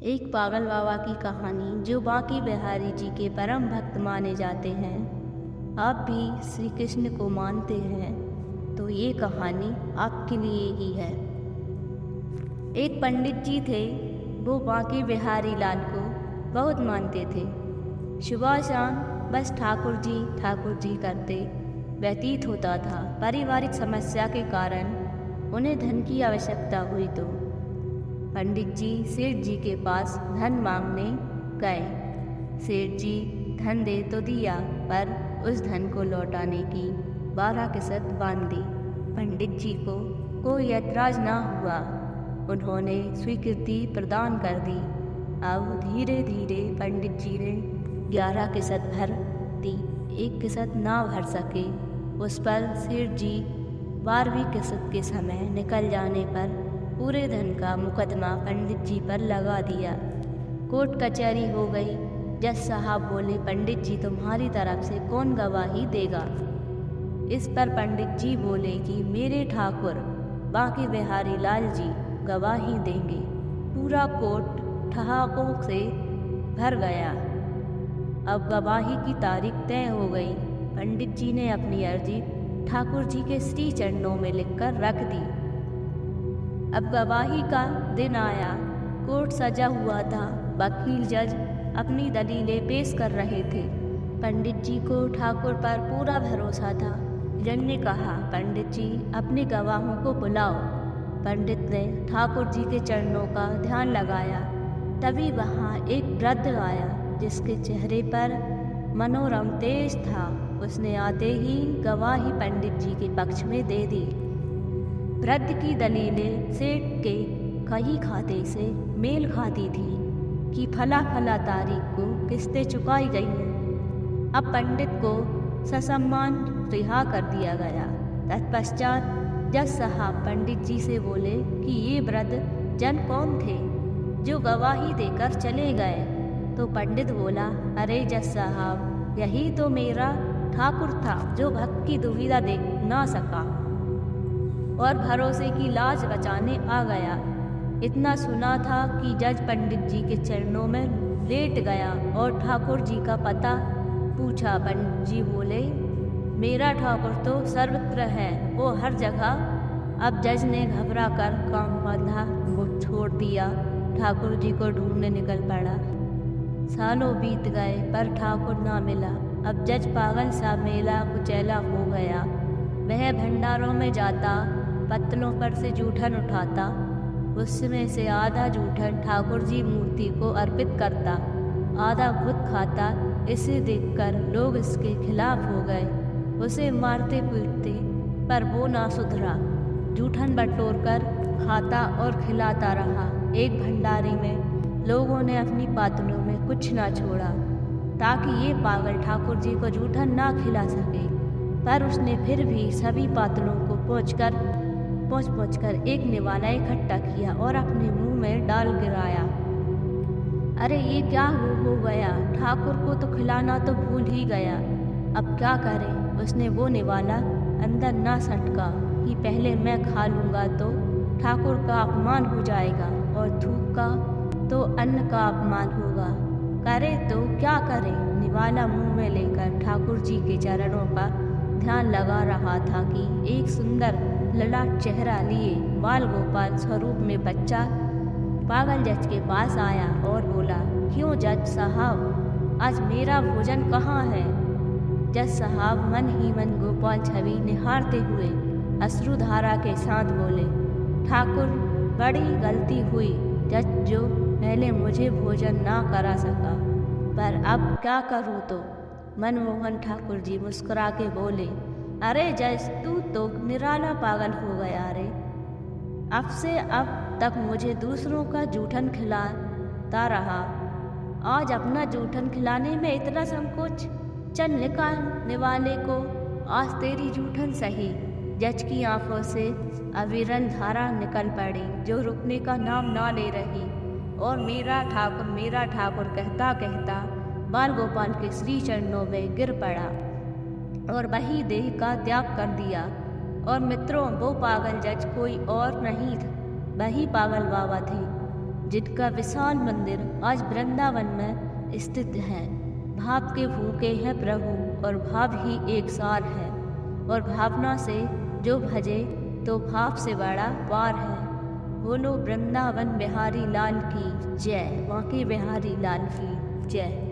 एक पागल बाबा की कहानी जो बांके बिहारी जी के परम भक्त माने जाते हैं। आप भी श्री कृष्ण को मानते हैं तो ये कहानी आपके लिए ही है। एक पंडित जी थे, वो बांके बिहारी लाल को बहुत मानते थे। सुबह शाम बस ठाकुर जी करते व्यतीत होता था। पारिवारिक समस्या के कारण उन्हें धन की आवश्यकता हुई तो पंडित जी सेठ जी के पास धन मांगने गए। सेठ जी धन दे तो दिया, पर उस धन को लौटाने की 12 किस्त बांध दी। पंडित जी को कोई ऐतराज ना हुआ, उन्होंने स्वीकृति प्रदान कर दी। अब धीरे धीरे पंडित जी ने 11 किस्त भर दी। एक किस्त ना भर सके, उस पर सेठ जी 12वीं किस्त के समय निकल जाने पर पूरे धन का मुकदमा पंडित जी पर लगा दिया। कोर्ट कचहरी हो गई। जज साहब बोले, पंडित जी तुम्हारी तरफ से कौन गवाही देगा? इस पर पंडित जी बोले कि मेरे ठाकुर बांके बिहारी लाल जी गवाही देंगे। पूरा कोर्ट ठहाकों से भर गया। अब गवाही की तारीख तय हो गई। पंडित जी ने अपनी अर्जी ठाकुर जी के श्री चरणों में लिखकर रख दी। अब गवाही का दिन आया। कोर्ट सजा हुआ था। वकील जज अपनी दलीलें पेश कर रहे थे। पंडित जी को ठाकुर पर पूरा भरोसा था। जज ने कहा, पंडित जी अपने गवाहों को बुलाओ। पंडित ने ठाकुर जी के चरणों का ध्यान लगाया। तभी वहाँ एक वृद्ध आया जिसके चेहरे पर मनोरम तेज था। उसने आते ही गवाही पंडित जी के पक्ष में दे दी। वृद्ध की दलीलें सेठ के कई खाते से मेल खाती थी कि फला फला तारीख को किस्तें चुकाई गई हैं। अब पंडित को ससम्मान रिहा कर दिया गया। तत्पश्चात जज साहब पंडित जी से बोले कि ये वृद्ध जन कौन थे जो गवाही देकर चले गए? तो पंडित बोला, अरे जज साहब, यही तो मेरा ठाकुर था जो भक्त की दुविधा देख ना सका और भरोसे की लाज बचाने आ गया। इतना सुना था कि जज पंडित जी के चरणों में लेट गया और ठाकुर जी का पता पूछा। पंडित जी बोले, मेरा ठाकुर तो सर्वत्र है, वो हर जगह। अब जज ने घबरा कर काम बांधा, वो छोड़ दिया। ठाकुर जी को ढूंढने निकल पड़ा। सालों बीत गए पर ठाकुर ना मिला। अब जज पागल सा मेला कुचैला हो गया। वह भंडारों में जाता, पत्तलों पर से जूठन उठाता, उसमें से आधा जूठन ठाकुर जी मूर्ति को अर्पित करता, आधा खुद खाता। इसे देखकर लोग इसके खिलाफ हो गए, उसे मारते पीटते, पर वो ना सुधरा। जूठन बटोर कर खाता और खिलाता रहा। एक भंडारे में लोगों ने अपनी पातलों में कुछ ना छोड़ा ताकि ये पागल ठाकुर जी को जूठन ना खिला सके, पर उसने फिर भी सभी पातलों को पहुँच एक निवाला इकट्ठा किया और अपने मुंह में डाल गिराया। अरे ये क्या हो गया? ठाकुर को तो खिलाना तो भूल ही गया, अब क्या करें? उसने वो निवाला अंदर ना सटका कि पहले मैं खा लूँगा तो ठाकुर का अपमान हो जाएगा और थूका तो अन्न का अपमान होगा। करे तो क्या करे? निवाला मुंह में लेकर ठाकुर जी के चरणों का ध्यान लगा रहा था कि एक सुंदर ललाट चेहरा लिए बाल गोपाल स्वरूप में बच्चा पागल जज के पास आया और बोला, क्यों जज साहब, आज मेरा भोजन कहाँ है? जज साहब मन ही मन गोपाल छवि निहारते हुए अश्रुधारा के साथ बोले, ठाकुर बड़ी गलती हुई जज, जो पहले मुझे भोजन ना करा सका, पर अब क्या करूँ? तो मनमोहन ठाकुर जी मुस्कुरा के बोले, अरे जज, तू तो निराला पागल हो गया रे। अब से अब तक मुझे दूसरों का जूठन खिलाता रहा, आज अपना जूठन खिलाने में इतना संकोच? चल निकाल निवाले को, आज तेरी जूठन सही। जज की आंखों से अविरल धारा निकल पड़ी जो रुकने का नाम ना ले रही, और मेरा ठाकुर कहता कहता बाल गोपाल के श्री चरणों में गिर पड़ा और वही देह का त्याग कर दिया। और मित्रों, वो पागल जज कोई और नहीं था, वही पागल बाबा थे। जिनका विशाल मंदिर आज वृंदावन में स्थित है। भाव के भूखे हैं प्रभु और भाव ही एक सार है, और भावना से जो भजे तो भाव से बड़ा पार है। बोलो वृंदावन बिहारी लाल की जय, बांके बिहारी लाल की जय।